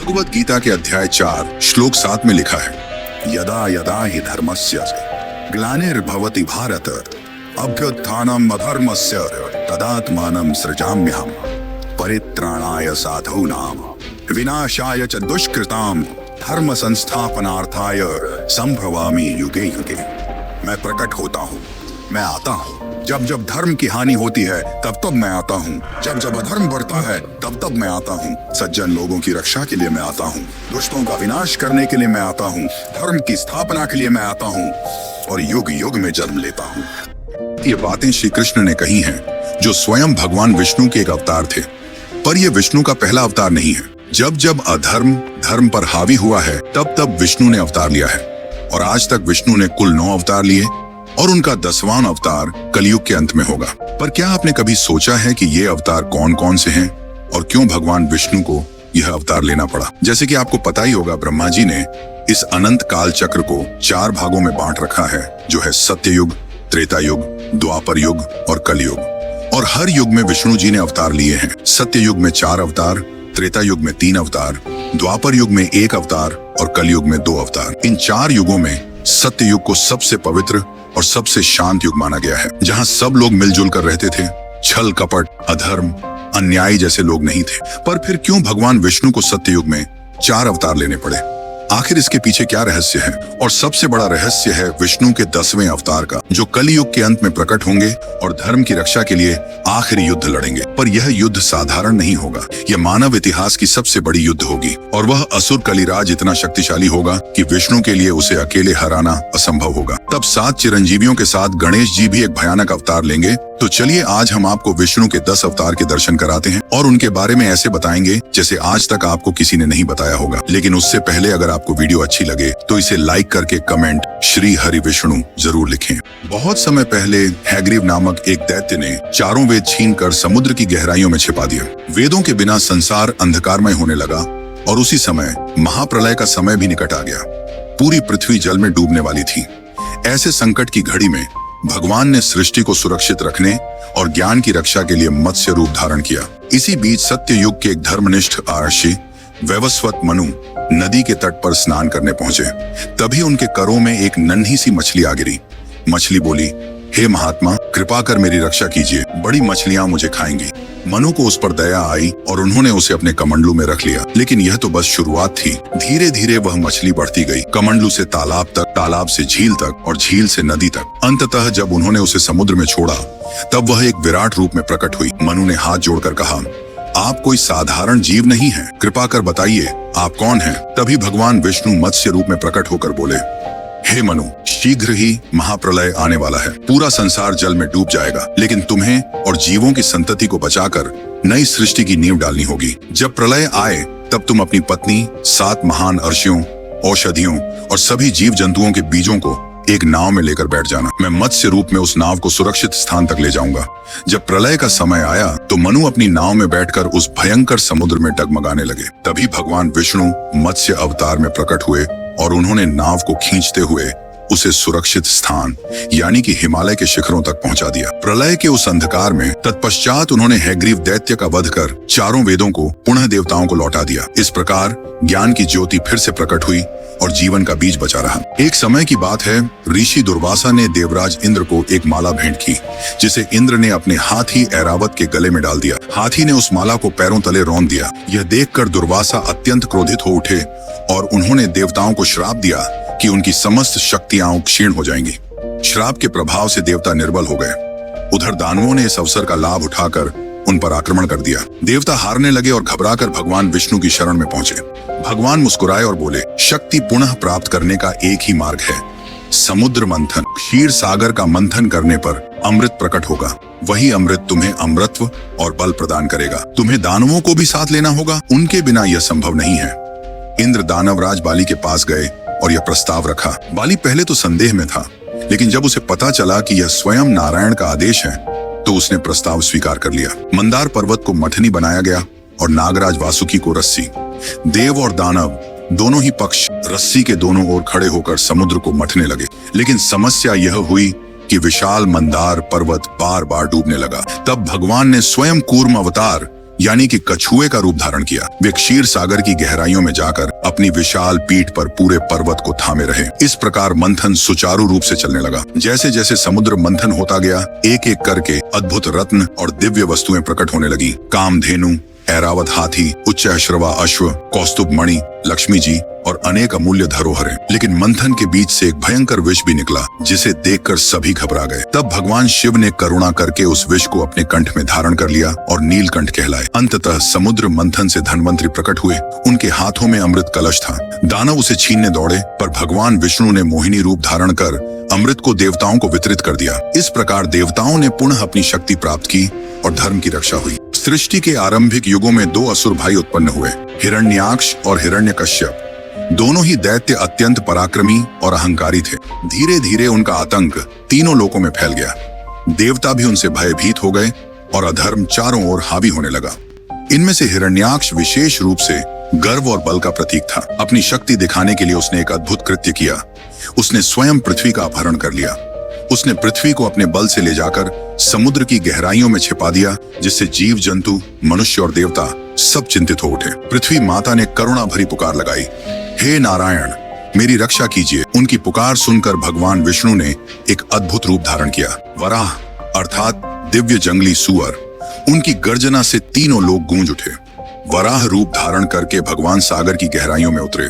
भगवत गीता के अध्याय 4 श्लोक 7 में लिखा है, यदा यदा हि धर्मस्य ग्लानिर्भवति भारत अभ्युत्थानम् अधर्मस्य तदात्मानं सृजाम्यहम् परित्राणाय साधूनां विनाशाय च दुष्कृतां धर्म संस्थापनार्थाय संभवामि युगे युगे। मैं प्रकट होता हूँ, मैं आता हूँ। जब जब धर्म की हानि होती है तब तब मैं आता हूँ। जब जब अधर्म बढ़ता है तब तब मैं आता हूँ। सज्जन लोगों की रक्षा के लिए मैं आता हूँ, दुष्टों का विनाश करने के लिए मैं आता हूँ, धर्म की स्थापना के लिए मैं आता हूँ और युग युग में जन्म लेता हूँ। ये बातें श्री कृष्ण ने कही हैं, जो स्वयं भगवान विष्णु के एक अवतार थे। पर यह विष्णु का पहला अवतार नहीं है। जब जब अधर्म धर्म पर हावी हुआ है तब तब विष्णु ने अवतार लिया है और आज तक विष्णु ने कुल 9 अवतार लिए और उनका 10वां अवतार कलयुग के अंत में होगा। पर क्या आपने कभी सोचा है कि ये अवतार कौन कौन से हैं और क्यों भगवान विष्णु को यह अवतार लेना पड़ा? जैसे कि आपको पता ही होगा, ब्रह्मा जी ने इस अनंत काल चक्र को 4 भागों में बांट रखा है, जो है सत्ययुग, त्रेता युग, द्वापर युग और कलयुग। और हर युग में विष्णु जी ने अवतार लिए हैं। सत्ययुग में 4 अवतार, त्रेता युग में 3 अवतार, द्वापर युग में 1 अवतार और कलयुग में 2 अवतार। इन 4 युगों में सत्य युग को सबसे पवित्र और सबसे शांत युग माना गया है, जहां सब लोग मिलजुल कर रहते थे। छल कपट, अधर्म, अन्याय जैसे लोग नहीं थे। पर फिर क्यों भगवान विष्णु को सत्य युग में 4 अवतार लेने पड़े? आखिर इसके पीछे क्या रहस्य है? और सबसे बड़ा रहस्य है विष्णु के 10वें अवतार का, जो कलयुग के अंत में प्रकट होंगे और धर्म की रक्षा के लिए आखिरी युद्ध लड़ेंगे। पर यह युद्ध साधारण नहीं होगा, यह मानव इतिहास की सबसे बड़ी युद्ध होगी और वह असुर कलिराज इतना शक्तिशाली होगा कि विष्णु के लिए उसे अकेले हराना असंभव होगा। तब 7 चिरंजीवियों के साथ गणेश जी भी एक भयानक अवतार लेंगे। तो चलिए आज हम आपको विष्णु के 10 अवतार के दर्शन कराते हैं और उनके बारे में ऐसे बताएंगे जैसे आज तक आपको किसी ने नहीं बताया होगा। लेकिन उससे पहले अगर आपको वीडियो अच्छी लगे तो इसे लाइक करके कमेंट श्री हरि विष्णु जरूर लिखें। बहुत समय पहले हैग्रीव नामक एक दैत्य ने 4 वेद छीनकर समुद्र की गहराइयों में छिपा दिया। वेदों के बिना संसार अंधकारमय होने लगा और उसी समय महाप्रलय का समय भी निकट आ गया। पूरी पृथ्वी जल में डूबने वाली थी। ऐसे संकट की घड़ी में भगवान ने सृष्टि को सुरक्षित रखने और ज्ञान की रक्षा के लिए मत्स्य रूप धारण किया। इसी बीच सत्य युग के एक धर्मनिष्ठ आर्षि वैवस्वत मनु नदी के तट पर स्नान करने पहुंचे। तभी उनके करों में एक नन्ही सी मछली आ गिरी। मछली बोली, हे महात्मा, कृपा कर मेरी रक्षा कीजिए, बड़ी मछलियां मुझे खाएंगी। मनु को उस पर दया आई और उन्होंने उसे अपने कमंडलू में रख लिया। लेकिन यह तो बस शुरुआत थी। धीरे धीरे वह मछली बढ़ती गई, कमंडलू से तालाब तक, तालाब से झील तक और झील से नदी तक। अंततः जब उन्होंने उसे समुद्र में छोड़ा तब वह एक विराट रूप में प्रकट हुई। मनु ने हाथ जोड़कर कहा, आप कोई साधारण जीव नहीं है, कृपा कर बताइए आप कौन हैं? तभी भगवान विष्णु मत्स्य रूप में प्रकट होकर बोले, हे मनु, शीघ्र ही महाप्रलय आने वाला है। पूरा संसार जल में डूब जाएगा, लेकिन तुम्हें और जीवों की संतति को बचाकर नई सृष्टि की नींव डालनी होगी। जब प्रलय आए तब तुम अपनी पत्नी, 7 महान अर्षियों, औषधियों और सभी जीव जंतुओं के बीजों को एक नाव में लेकर बैठ जाना। मैं मत्स्य रूप में उस नाव को सुरक्षित स्थान तक ले जाऊंगा। जब प्रलय का समय आया तो मनु अपनी नाव में बैठकर उस भयंकर समुद्र में डगमगाने लगे। तभी भगवान विष्णु मत्स्य अवतार में प्रकट हुए और उन्होंने नाव को खींचते हुए उसे सुरक्षित स्थान यानी कि हिमालय के शिखरों तक पहुंचा दिया। प्रलय के उस अंधकार में तत्पश्चात उन्होंने हैग्रीव दैत्य का वध कर 4 वेदों को पुनः देवताओं को लौटा दिया। इस प्रकार ज्ञान की ज्योति फिर से प्रकट हुई और जीवन का बीज बचा रहा। एक समय की बात है, ऋषि दुर्वासा ने देवराज इंद्र को एक माला भेंट की, जिसे इंद्र ने अपने हाथी ऐरावत के गले में डाल दिया। हाथी ने उस माला को पैरों तले रौंद दिया। यह देखकर दुर्वासा अत्यंत क्रोधित हो उठे और उन्होंने देवताओं को श्राप दिया कि उनकी समस्त शक्तियां क्षीण हो जाएंगी। श्राप के प्रभाव से देवता निर्बल हो गए। उधर दानवों ने इस अवसर का लाभ उठाकर उन पर आक्रमण कर दिया। देवता हारने लगे और घबराकर भगवान विष्णु की शरण में पहुंचे। भगवान मुस्कुराए और बोले, शक्ति पुनः प्राप्त करने का एक ही मार्ग है, समुद्र मंथन। क्षीर सागर का मंथन करने पर अमृत प्रकट होगा। वही अमृत तुम्हें अमृतत्व और बल प्रदान करेगा। तुम्हें दानवों को भी साथ लेना होगा, उनके बिना यह संभव नहीं है। इंद्र दानवराज बाली के पास गए और यह प्रस्ताव रखा। बाली पहले तो संदेह में था, लेकिन जब उसे पता चला कि यह स्वयं नारायण का आदेश है तो उसने प्रस्ताव स्वीकार कर लिया। मंदार पर्वत को मथनी बनाया गया और नागराज वासुकी को रस्सी। देव और दानव दोनों ही पक्ष रस्सी के दोनों ओर खड़े होकर समुद्र को मथने लगे। लेकिन समस्या यह हुई कि विशाल मंदार पर्वत बार बार डूबने लगा। तब भगवान ने स्वयं कूर्म अवतार यानी कि कछुए का रूप धारण किया। वे क्षीर सागर की गहराइयों में जाकर अपनी विशाल पीठ पर पूरे पर्वत को थामे रहे। इस प्रकार मंथन सुचारू रूप से चलने लगा। जैसे जैसे समुद्र मंथन होता गया, एक एक करके अद्भुत रत्न और दिव्य वस्तुएं प्रकट होने लगी। कामधेनु, ऐरावत हाथी, उच्च अश्रवा अश्व, कौस्तुभ मणि, लक्ष्मी जी और अनेक अमूल्य धरोहरें। लेकिन मंथन के बीच से एक भयंकर विष भी निकला, जिसे देखकर सभी घबरा गए। तब भगवान शिव ने करुणा करके उस विष को अपने कंठ में धारण कर लिया और नीलकंठ कहलाए। अंततः समुद्र मंथन से धन्वंतरी प्रकट हुए। उनके हाथों में अमृत कलश था। दानव उसे छीनने दौड़े, पर भगवान विष्णु ने मोहिनी रूप धारण कर अमृत को देवताओं को वितरित कर दिया। इस प्रकार देवताओं ने पुनः अपनी शक्ति प्राप्त की और धर्म की रक्षा हुई। सृष्टि के आरंभिक युगों में दो असुर भाई उत्पन्न हुए, हिरण्याक्ष और हिरण्यकश्यप। दोनों ही दैत्य अत्यंत पराक्रमी और अहंकारी थे। धीरे धीरे उनका आतंक तीनों लोकों में फैल गया। देवता भी उनसे भयभीत हो गए और अधर्म चारों ओर हावी होने लगा। इनमें से हिरण्याक्ष विशेष रूप से गर्व और बल का प्रतीक था। अपनी शक्ति दिखाने के लिए उसने एक अद्भुत कृत्य किया। उसने स्वयं पृथ्वी का अपहरण कर लिया। उसने पृथ्वी को अपने बल से ले जाकर समुद्र की गहराइयों में छिपा दिया, जिससे जीव जंतु, मनुष्य और देवता सब चिंतित हो उठे। पृथ्वी माता ने करुणा भरी पुकार लगाई, हे नारायण, मेरी रक्षा कीजिए। उनकी पुकार सुनकर भगवान विष्णु ने एक अद्भुत रूप धारण किया। वराह अर्थात दिव्य जंगली सुअर। उनकी गर्जना से तीनों लोग गूंज उठे। वराह रूप धारण करके भगवान सागर की गहराइयों में उतरे।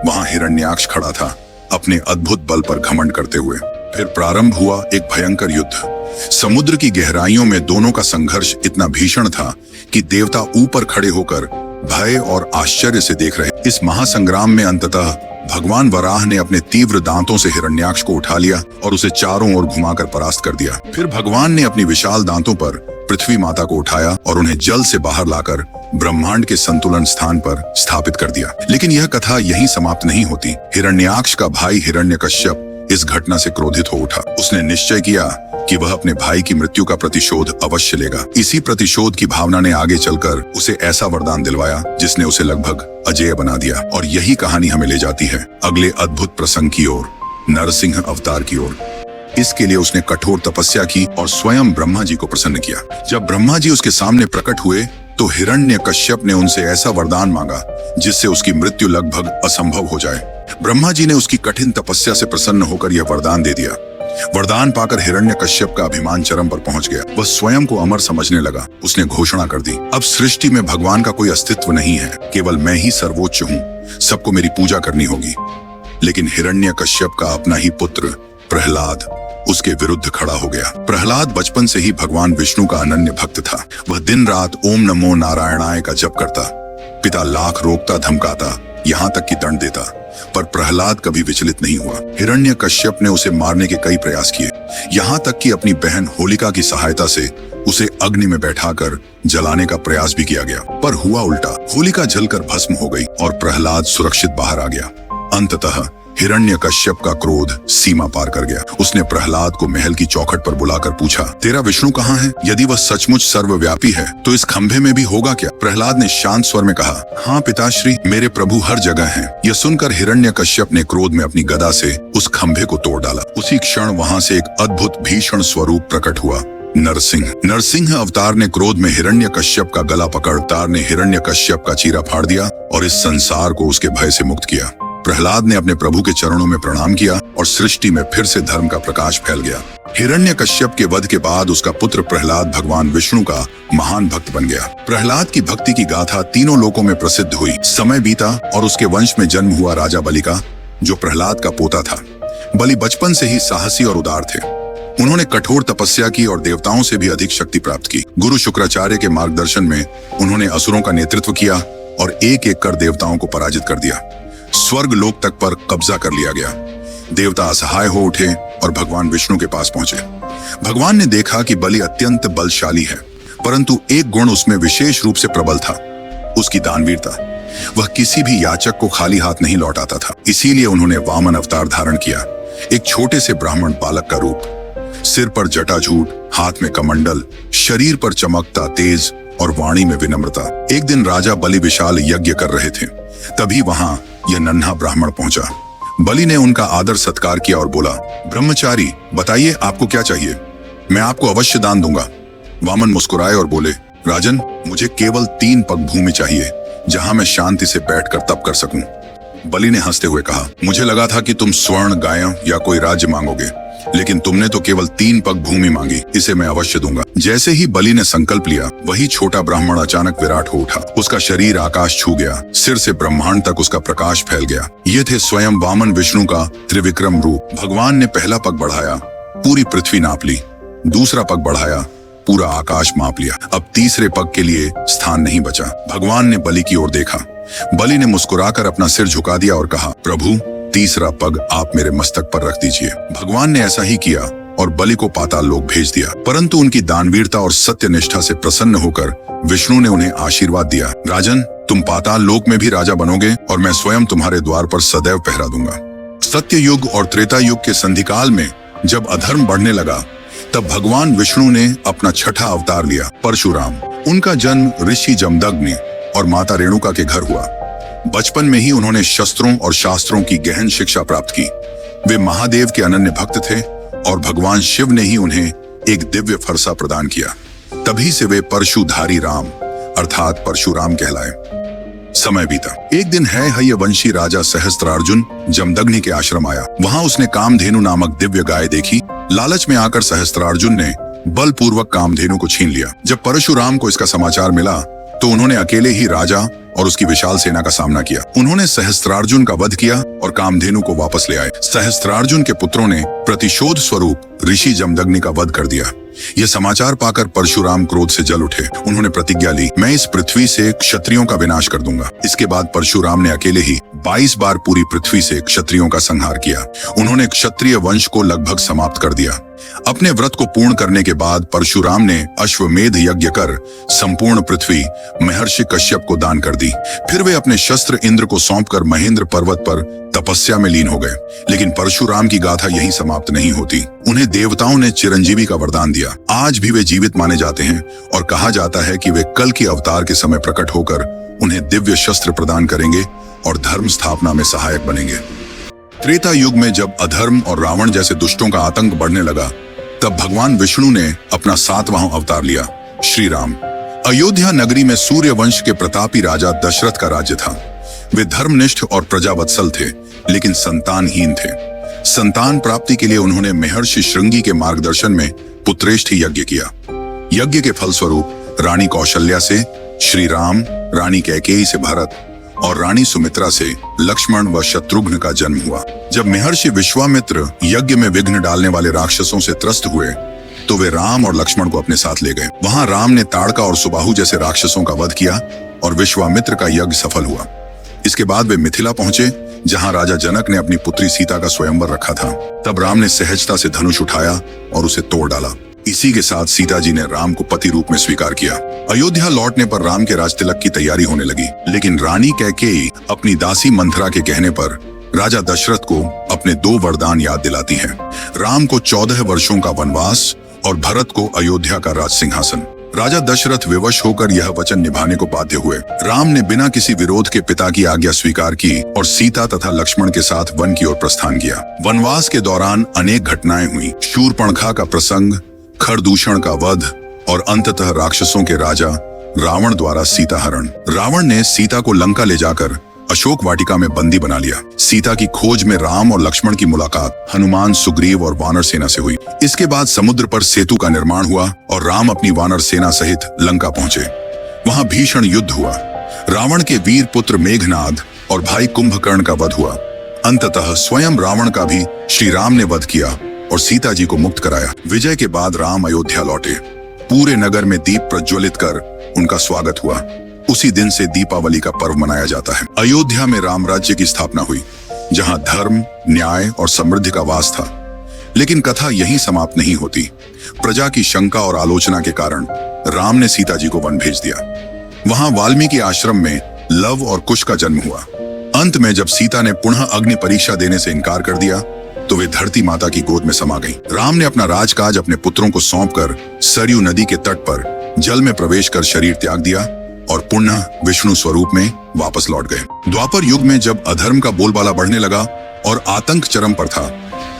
वहां हिरण्याक्ष खड़ा था, अपने अद्भुत बल पर घमंड करते हुए। फिर प्रारंभ हुआ एक भयंकर युद्ध। समुद्र की गहराइयों में दोनों का संघर्ष इतना भीषण था कि देवता ऊपर खड़े होकर भय और आश्चर्य से देख रहे। इस महासंग्राम में अंततः भगवान वराह ने अपने तीव्र दांतों से हिरण्याक्ष को उठा लिया और उसे चारों ओर घुमाकर परास्त कर दिया। फिर भगवान ने अपनी विशाल दांतों पर पृथ्वी माता को उठाया और उन्हें जल से बाहर लाकर ब्रह्मांड के संतुलन स्थान पर स्थापित कर दिया। लेकिन यह कथा यहीं समाप्त नहीं होती। हिरण्याक्ष का भाई हिरण्यकश्यप इस घटना से क्रोधित हो उठा। उसने निश्चय किया कि वह अपने भाई की मृत्यु का प्रतिशोध अवश्य लेगा। इसी प्रतिशोध की भावना ने आगे चलकर उसे ऐसा वरदान दिलवाया जिसने उसे लगभग अजेय बना दिया। और यही कहानी हमें ले जाती है अगले अद्भुत प्रसंग की ओर, नरसिंह अवतार की ओर। इसके लिए उसने कठोर तपस्या की और स्वयं ब्रह्मा जी को प्रसन्न किया। जब ब्रह्मा जी उसके सामने प्रकट हुए तो हिरण्यकश्यप ने उनसे ऐसा वरदान मांगा जिससे उसकी मृत्यु लगभग असंभव हो जाए। ब्रह्मा जी ने उसकी कठिन तपस्या से प्रसन्न होकर यह वरदान दे दिया। वरदान पाकर हिरण्यकश्यप का अभिमान चरम पर पहुंच गया। वह स्वयं को अमर समझने लगा। उसने घोषणा कर दी, अब सृष्टि में भगवान का कोई अस्तित्व नहीं है, केवल मैं ही सर्वोच्च हूँ, सबको मेरी पूजा करनी होगी। लेकिन हिरण्यकश्यप का अपना ही पुत्र प्रहलाद उसके विरुद्ध खड़ा हो गया। प्रहलाद बचपन से ही भगवान विष्णु का अनन्य भक्त था। वह दिन रात ओम नमो नारायणाय का जप करता। पिता लाख रोकता धमकाता, यहाँ तक कि दंड देता, पर प्रहलाद कभी विचलित नहीं हुआ। हिरण्यकश्यप ने उसे मारने के कई प्रयास किए, यहाँ तक कि अपनी बहन होलिका की सहायता से उसे अग्नि में बैठाकर जलाने का प्रयास भी किया गया। पर हुआ उल्टा, होलिका जलकर भस्म हो गई और प्रहलाद सुरक्षित बाहर आ गया। अंततः हिरण्यकश्यप का क्रोध सीमा पार कर गया। उसने प्रहलाद को महल की चौखट पर बुलाकर पूछा, तेरा विष्णु कहाँ है? यदि वह सचमुच सर्वव्यापी है तो इस खंभे में भी होगा क्या? प्रहलाद ने शांत स्वर में कहा, हाँ पिताश्री, मेरे प्रभु हर जगह हैं। यह सुनकर हिरण्यकश्यप ने क्रोध में अपनी गदा से उस खंभे को तोड़ डाला। उसी क्षण वहां से एक अद्भुत भीषण स्वरूप प्रकट हुआ, नरसिंह। नरसिंह अवतार ने क्रोध में हिरण्यकश्यप का गला पकड़ अवतार ने हिरण्यकश्यप का चीरा फाड़ दिया और इस संसार को उसके भय से मुक्त किया। प्रहलाद ने अपने प्रभु के चरणों में प्रणाम किया और सृष्टि में फिर से धर्म का प्रकाश फैल गया। हिरण्यकश्यप के वध के बाद उसका पुत्र प्रहलाद भगवान विष्णु का महान भक्त बन गया। प्रहलाद की भक्ति की गाथा तीनों लोकों में प्रसिद्ध हुई। समय बीता और उसके वंश में जन्म हुआ राजा बलि का, जो प्रहलाद का पोता था। बलि बचपन से ही साहसी और उदार थे। उन्होंने कठोर तपस्या की और देवताओं से भी अधिक शक्ति प्राप्त की। गुरु शुक्राचार्य के मार्गदर्शन में उन्होंने असुरों का नेतृत्व किया और एक एक कर देवताओं को पराजित कर दिया। स्वर्ग लोक तक पर कब्जा कर लिया गया। देवता असहाय हो उठे और भगवान विष्णु के पास पहुंचे। भगवान ने देखा कि बलि अत्यंत बलशाली है, परंतु एक गुण उसमें विशेष रूप से प्रबल था, उसकी दानवीरता। वह किसी भी याचक को खाली हाथ नहीं लौटाता था। इसीलिए उन्होंने वामन अवतार धारण किया, एक छोटे से ब्राह्मण बालक का रूप। सिर पर जटाजूट, हाथ में कमंडल, शरीर पर चमकता तेज और वाणी में विनम्रता। एक दिन राजा बलि विशाल यज्ञ कर रहे थे, तभी वहां यह नन्हा ब्राह्मण पहुंचा। बलि ने उनका आदर सत्कार किया और बोला, ब्रह्मचारी, बताइए आपको क्या चाहिए, मैं आपको अवश्य दान दूंगा। वामन मुस्कुराए और बोले, राजन, मुझे केवल 3 पग भूमि चाहिए जहां मैं शांति से बैठकर तप कर सकूं। बलि ने हंसते हुए कहा, मुझे लगा था कि तुम स्वर्ण, गायों या कोई राज्य मांगोगे, लेकिन तुमने तो केवल 3 पग भूमि मांगी। इसे मैं अवश्य दूंगा। जैसे ही बलि ने संकल्प लिया, वही छोटा ब्राह्मण अचानक विराट हो उठा। उसका शरीर आकाश छू गया, सिर से ब्रह्मांड तक उसका प्रकाश फैल गया। ये थे स्वयं वामन विष्णु का त्रिविक्रम रूप। भगवान ने पहला पग बढ़ाया, पूरी पृथ्वी नाप ली। दूसरा पग बढ़ाया, पूरा आकाश माप लिया। अब तीसरे पग के लिए स्थान नहीं बचा। भगवान ने बलि की ओर देखा। बलि ने मुस्कुराकर अपना सिर झुका दिया और कहा, प्रभु, तीसरा पग आप मेरे मस्तक पर रख दीजिए। भगवान ने ऐसा ही किया और बलि को पाताल लोक भेज दिया। परंतु उनकी दानवीरता और सत्यनिष्ठा से प्रसन्न होकर विष्णु ने उन्हें आशीर्वाद दिया, राजन, तुम पाताल लोक में भी राजा बनोगे और मैं स्वयं तुम्हारे द्वार पर सदैव पहरा दूंगा। सत्य युग और त्रेता युग के संधिकाल में जब अधर्म बढ़ने लगा, तब भगवान विष्णु ने अपना छठा अवतार लिया, परशुराम। उनका जन्म ऋषि जमदग्नि और माता रेणुका के घर हुआ। बचपन में ही उन्होंने शस्त्रों और शास्त्रों की गहन शिक्षा प्राप्त की। वे महादेव के अनन्य भक्त थे और भगवान शिव ने ही उन्हें एक दिव्य फरसा प्रदान किया। तभी से वे परशुधारी राम अर्थात परशुराम कहलाए। समय बीता। एक दिन है वंशी राजा सहस्त्रार्जुन जमदग्नि के आश्रम आया। वहां उसने कामधेनु नामक दिव्य गाय देखी। लालच में आकर सहस्त्रार्जुन ने बलपूर्वक कामधेनु को छीन लिया। जब परशुराम को इसका समाचार मिला तो उन्होंने अकेले ही राजा और उसकी विशाल सेना का सामना किया। उन्होंने सहस्त्रार्जुन का वध किया और कामधेनु को वापस ले आए। सहस्त्रार्जुन के पुत्रों ने प्रतिशोध स्वरूप ऋषि जमदग्नि का वध कर दिया। यह समाचार पाकर परशुराम क्रोध से जल उठे। उन्होंने प्रतिज्ञा ली, मैं इस पृथ्वी से क्षत्रियों का विनाश कर दूंगा। इसके बाद परशुराम ने अकेले ही 22 बार पूरी पृथ्वी से क्षत्रियों का संहार किया। उन्होंने क्षत्रिय वंश को लगभग समाप्त कर दिया। अपने व्रत को पूर्ण करने के बाद परशुराम ने अश्वमेध यज्ञ कर संपूर्ण पृथ्वी महर्षि कश्यप को दान कर दी। फिर वे अपने शस्त्र इंद्र को सौंपकर महेंद्र पर्वत पर तपस्या में लीन हो गए। लेकिन परशुराम की गाथा यहीं समाप्त नहीं होती। उन्हें देवताओं ने चिरंजीवी का वरदान दिया। आज भी वे जीवित माने जाते हैं और कहा जाता है कि वे कल की अवतार के समय प्रकट होकर उन्हें दिव्य शस्त्र प्रदान करेंगे और धर्म स्थापना में सहायक बनेंगे। त्रेता युग में जब अधर्म और रावण जैसे दुष्टों का आतंक बढ़ने लगा, तब भगवान विष्णु ने अपना 7वां अवतार लिया, श्री राम। अयोध्या नगरी में सूर्य वंश के प्रतापी राजा दशरथ का राज्य था। वे धर्मनिष्ठ और प्रजावत्सल थे, लेकिन संतानहीन थे। संतान प्राप्ति के लिए उन्होंने महर्षि श्रृंगी के मार्गदर्शन में पुत्रेष्ठी यज्ञ किया। यज्ञ के फलस्वरूप रानी कौशल्या से श्री राम, रानी कैकेयी से भरत और रानी सुमित्रा से लक्ष्मण व शत्रुघ्न का जन्म हुआ। जब महर्षि विश्वामित्र यज्ञ में विघ्न डालने वाले राक्षसों से त्रस्त हुए, तो वे राम और लक्ष्मण को अपने साथ ले गए। वहां राम ने ताड़का और सुबाहु जैसे राक्षसों का वध किया और विश्वामित्र का यज्ञ सफल हुआ। इसके बाद वे मिथिला पहुंचे, जहां राजा जनक ने अपनी पुत्री सीता का स्वयंवर रखा था। तब राम ने सहजता से धनुष उठाया और उसे तोड़ डाला। इसी के साथ सीता जी ने राम को पति रूप में स्वीकार किया। अयोध्या लौटने पर राम के राजतिलक की तैयारी होने लगी, लेकिन रानी कैकेयी अपनी दासी मंथरा के कहने पर राजा दशरथ को अपने 2 वरदान याद दिलाती है। राम को 14 वर्षों का वनवास और भरत को अयोध्या का राज सिंहासन। राजा दशरथ विवश होकर यह वचन निभाने को बाध्य हुए। राम ने बिना किसी विरोध के पिता की आज्ञा स्वीकार की और सीता तथा लक्ष्मण के साथ वन की ओर प्रस्थान किया। वनवास के दौरान अनेक घटनाएं हुई। शूर्पणखा का प्रसंग, खरदूषण का वध और अंततः राक्षसों के राजा रावण द्वारा सीता हरण। रावण ने सीता को लंका ले जाकर अशोक वाटिका में बंदी बना लिया। सीता की खोज में राम और लक्ष्मण की मुलाकात हनुमान, सुग्रीव और वानर सेना से हुई। इसके बाद समुद्र पर सेतु का निर्माण हुआ और राम अपनी वानर सेना सहित लंका पहुंचे। वहां भीषण युद्ध हुआ। रावण के वीर पुत्र मेघनाद और भाई कुंभकर्ण का वध हुआ। अंततः स्वयं रावण का भी श्री राम ने वध किया और सीता जी को मुक्त कराया। विजय के बाद राम अयोध्या लौटे। पूरे नगर में दीप प्रज्वलित कर उनका स्वागत हुआ। उसी दिन से दीपावली का पर्व मनाया जाता है। अयोध्या में राम राज्य की स्थापना हुई, जहां धर्म, न्याय और समृद्धि का वास था। लेकिन कथा यहीं समाप्त नहीं होती। प्रजा की शंका और आलोचना के कारण राम ने सीता जी को वन भेज दिया। वहां वाल्मीकि आश्रम में लव और कुश का जन्म हुआ। अंत में जब सीता ने पुनः अग्नि परीक्षा देने से इनकार कर दिया, तो वे धरती माता की गोद में समा गईं। राम ने अपना राजकाज अपने पुत्रों को सौंपकर सरयू नदी के तट पर जल में प्रवेश कर शरीर त्याग दिया और पुनः विष्णु स्वरूप में वापस लौट गए। द्वापर युग में जब अधर्म का बोलबाला बढ़ने लगा और आतंक चरम पर था,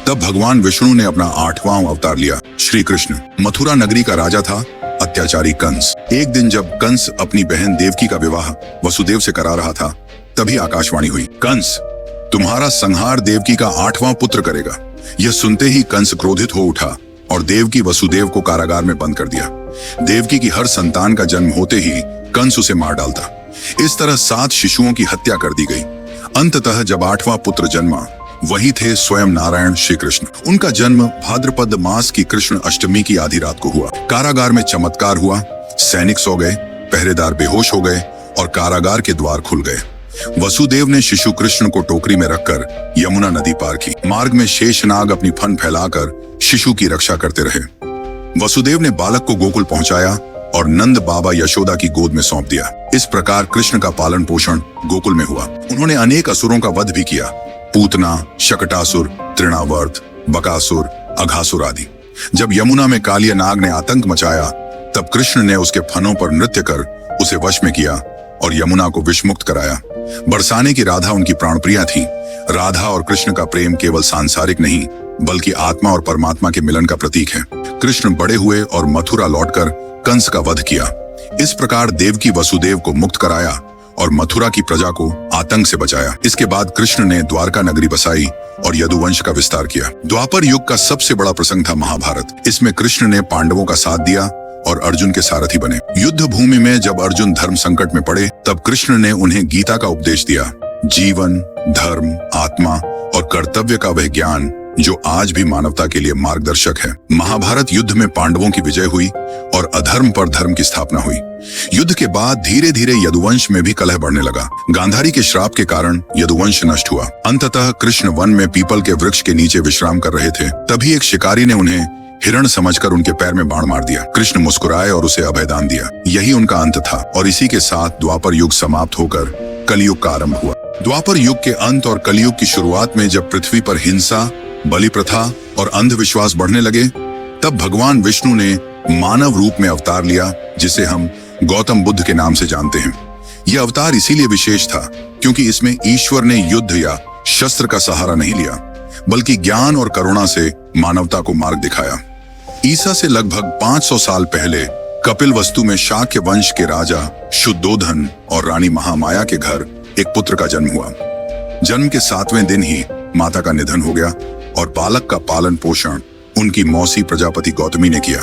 तब भगवान विष्णु ने अपना 8वां अवतार लिया, श्री कृष्ण। मथुरा नगरी का राजा था अत्याचारी कंस। एक दिन जब कंस अपनी बहन देवकी का विवाह वसुदेव से करा रहा था, तभी आकाशवाणी हुई, कंस, तुम्हारा संहार देवकी का 8वां पुत्र करेगा। यह सुनते ही कंस क्रोधित हो उठा और देवकी वसुदेव को कारागार में बंद कर दिया। देवकी की हर संतान का जन्म होते ही कंस उसे मार डालता। इस तरह 7 शिशुओं की हत्या कर दी गई। अंततः जब 8वां पुत्र जन्मा, वही थे स्वयं नारायण श्री कृष्ण। उनका जन्म भाद्रपद मास की कृष्ण अष्टमी की आधी रात को हुआ। कारागार में चमत्कार हुआ, सैनिक सो गए, पहरेदार बेहोश हो गए और कारागार के द्वार खुल गए। वसुदेव ने शिशु कृष्ण को टोकरी में रखकर यमुना नदी पार की। मार्ग में शेषनाग अपनी फन फैलाकर शिशु की रक्षा करते रहे। वसुदेव ने बालक को गोकुल पहुंचाया और नंद बाबा यशोदा की गोद में सौंप दिया। इस प्रकार कृष्ण का पालन पोषण गोकुल में हुआ। उन्होंने अनेक असुरों का वध भी किया, पूतना, शकटासुर, तृणावर्त, बकासुर, अघासुर आदि। जब यमुना में कालिया नाग ने आतंक मचाया, तब कृष्ण ने उसके फनों पर नृत्य कर उसे वश में किया और यमुना को विषमुक्त कराया। बरसाने की राधा उनकी प्राणप्रिया थी। राधा और कृष्ण का प्रेम केवल सांसारिक नहीं, बल्कि आत्मा और परमात्मा के मिलन का प्रतीक है। कृष्ण बड़े हुए और मथुरा लौटकर कंस का वध किया। इस प्रकार देवकी वसुदेव को मुक्त कराया और मथुरा की प्रजा को आतंक से बचाया। इसके बाद कृष्ण ने द्वारका नगरी बसाई और यदुवंश का विस्तार किया। द्वापर युग का सबसे बड़ा प्रसंग था महाभारत। इसमें कृष्ण ने पांडवों का साथ दिया और अर्जुन के सारथी बने। युद्ध भूमि में जब अर्जुन धर्म संकट में पड़े, तब कृष्ण ने उन्हें गीता का उपदेश दिया। जीवन, धर्म, आत्मा और कर्तव्य का वह ज्ञान जो आज भी मानवता के लिए मार्गदर्शक है। महाभारत युद्ध में पांडवों की विजय हुई और अधर्म पर धर्म की स्थापना हुई। युद्ध के बाद धीरे धीरे यदुवंश में भी कलह बढ़ने लगा। गांधारी के श्राप के कारण यदुवंश नष्ट हुआ। अंततः कृष्ण वन में पीपल के वृक्ष के नीचे विश्राम कर रहे थे। तभी एक शिकारी ने उन्हें हिरण समझकर उनके पैर में बाण मार दिया। कृष्ण मुस्कुराए और उसे अभयदान दिया। यही उनका अंत था और इसी के साथ द्वापर युग समाप्त होकर कलयुग का आरंभ हुआ। द्वापर युग के अंत और कलयुग की शुरुआत में जब पृथ्वी पर हिंसा, बलि प्रथा और अंधविश्वास बढ़ने लगे, तब भगवान विष्णु ने मानव रूप में अवतार लिया, जिसे हम गौतम बुद्ध के नाम से जानते हैं। यह अवतार इसीलिए विशेष था क्योंकि इसमें ईश्वर ने युद्ध या शस्त्र का सहारा नहीं लिया, बल्कि ज्ञान और करुणा से मानवता को मार्ग दिखाया। ईसा से लगभग 500 साल पहले कपिलवस्तु में शाक्य वंश के राजा शुद्धोधन और रानी महामाया के घर एक पुत्र का जन्म हुआ। जन्म के 7वें दिन ही माता का निधन हो गया और बालक का पालन पोषण उनकी मौसी प्रजापति गौतमी ने किया।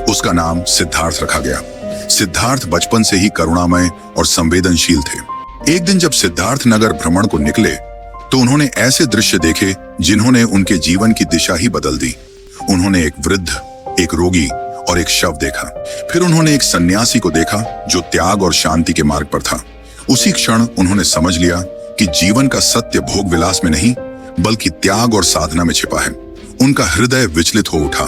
उसका नाम सिद्धार्थ रखा गया। सिद्धार्थ बचपन से ही करुणामय और संवेदनशील थे। एक दिन जब सिद्धार्थ नगर भ्रमण को निकले, तो उन्होंने ऐसे दृश्य देखे जिन्होंने उनके जीवन की दिशा ही बदल दी। उन्होंने एक वृद्ध, एक रोगी और एक शव देखा। फिर उन्होंने एक सन्यासी को देखा जो त्याग और शांति के मार्ग पर था। उसी क्षण उन्होंने समझ लिया कि जीवन का सत्य भोग विलास में नहीं, बल्कि त्याग और साधना में छिपा है। उनका हृदय विचलित हो उठा।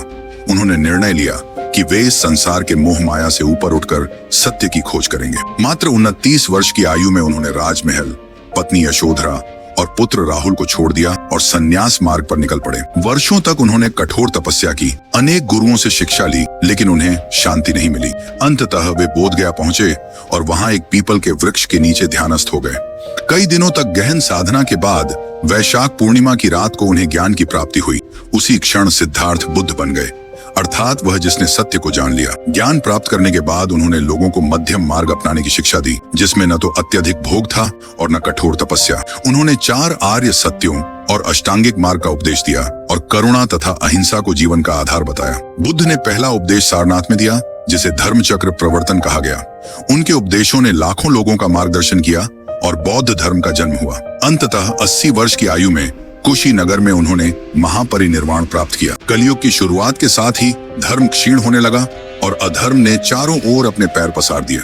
उन्होंने निर्णय लिया कि वे इस संसार के मोह माया से ऊपर उठकर सत्य की खोज करेंगे। मात्र 29 वर्ष की आयु में उन्होंने राजमहल, पत्नी यशोधरा और पुत्र राहुल को छोड़ दिया और संन्यास मार्ग पर निकल पड़े। वर्षों तक उन्होंने कठोर तपस्या की, अनेक गुरुओं से शिक्षा ली, लेकिन उन्हें शांति नहीं मिली। अंततः वे बोधगया पहुंचे और वहां एक पीपल के वृक्ष के नीचे ध्यानस्थ हो गए। कई दिनों तक गहन साधना के बाद वैशाख पूर्णिमा की रात को उन्हें ज्ञान की प्राप्ति हुई। उसी क्षण सिद्धार्थ बुद्ध बन गए, अर्थात वह जिसने सत्य को जान लिया। ज्ञान प्राप्त करने के बाद उन्होंने लोगों को मध्यम मार्ग अपनाने की शिक्षा दी, जिसमें न तो अत्यधिक भोग था और न कठोर तपस्या। उन्होंने 4 आर्य सत्यों और अष्टांगिक मार्ग का उपदेश दिया और करुणा तथा अहिंसा को जीवन का आधार बताया। बुद्ध ने पहला उपदेश सारनाथ में दिया, जिसे धर्म चक्र प्रवर्तन कहा गया। उनके उपदेशों ने लाखों लोगों का मार्गदर्शन किया और बौद्ध धर्म का जन्म हुआ। अंततः 80 वर्ष की आयु में कुशीनगर में उन्होंने महापरिनिर्वाण प्राप्त किया। कलयुग की शुरुआत के साथ ही धर्म क्षीण होने लगा और अधर्म ने चारों ओर अपने पैर पसार दिए।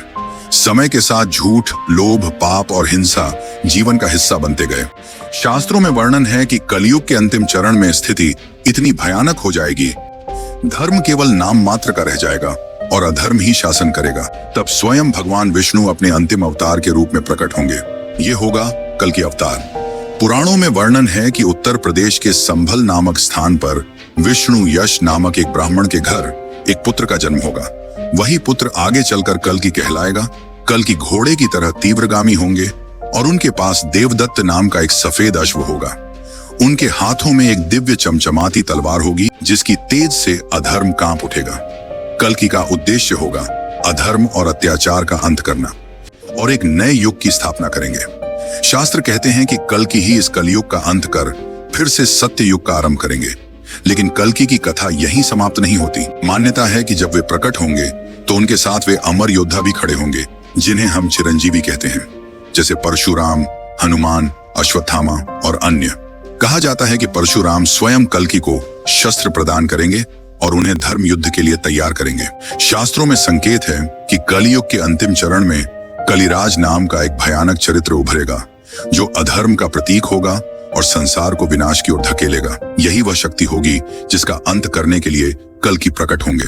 समय के साथ झूठ, लोभ, पाप और हिंसा जीवन का हिस्सा बनते गए। शास्त्रों में वर्णन है कि कलयुग के अंतिम चरण में स्थिति इतनी भयानक हो जाएगी, धर्म केवल नाम मात्र का रह जाएगा और अधर्म ही शासन करेगा। तब स्वयं भगवान विष्णु अपने अंतिम अवतार के रूप में प्रकट होंगे। ये होगा कल की अवतार। पुराणों में वर्णन है कि उत्तर प्रदेश के संभल नामक स्थान पर विष्णु यश नामक एक ब्राह्मण के घर एक पुत्र का जन्म होगा। वही पुत्र आगे चलकर कल की कहलाएगा। कल की घोड़े की तरह तीव्रगामी होंगे और उनके पास देवदत्त नाम का एक सफेद अश्व होगा। उनके हाथों में एक दिव्य चमचमाती तलवार होगी, जिसकी तेज से अधर्म कांप उठेगा। कल्कि का उद्देश्य होगा अधर्म और अत्याचार का अंत करना और एक नए युग की स्थापना करेंगे। शास्त्र कहते हैं कि कल्कि ही इस कलयुग का अंत कर फिर से सत्य युग का आरंभ करेंगे। लेकिन कल्कि की कथा यहीं समाप्त नहीं होती। मान्यता है कि जब वे प्रकट होंगे तो उनके साथ वे अमर योद्धा भी खड़े होंगे, जिन्हें हम चिरंजीवी कहते हैं, जैसे परशुराम, हनुमान, अश्वत्थामा और अन्य। कहा जाता है कि परशुराम स्वयं कल्कि को शस्त्र प्रदान करेंगे और उन्हें धर्म युद्ध के लिए तैयार करेंगे। शास्त्रों में संकेत है कि कलियुग के अंतिम चरण में कलिराज नाम का एक भयानक चरित्र उभरेगा, जो अधर्म का प्रतीक होगा और संसार को विनाश की ओर धकेलेगा। यही वह शक्ति होगी जिसका अंत करने के लिए कल्कि प्रकट होंगे।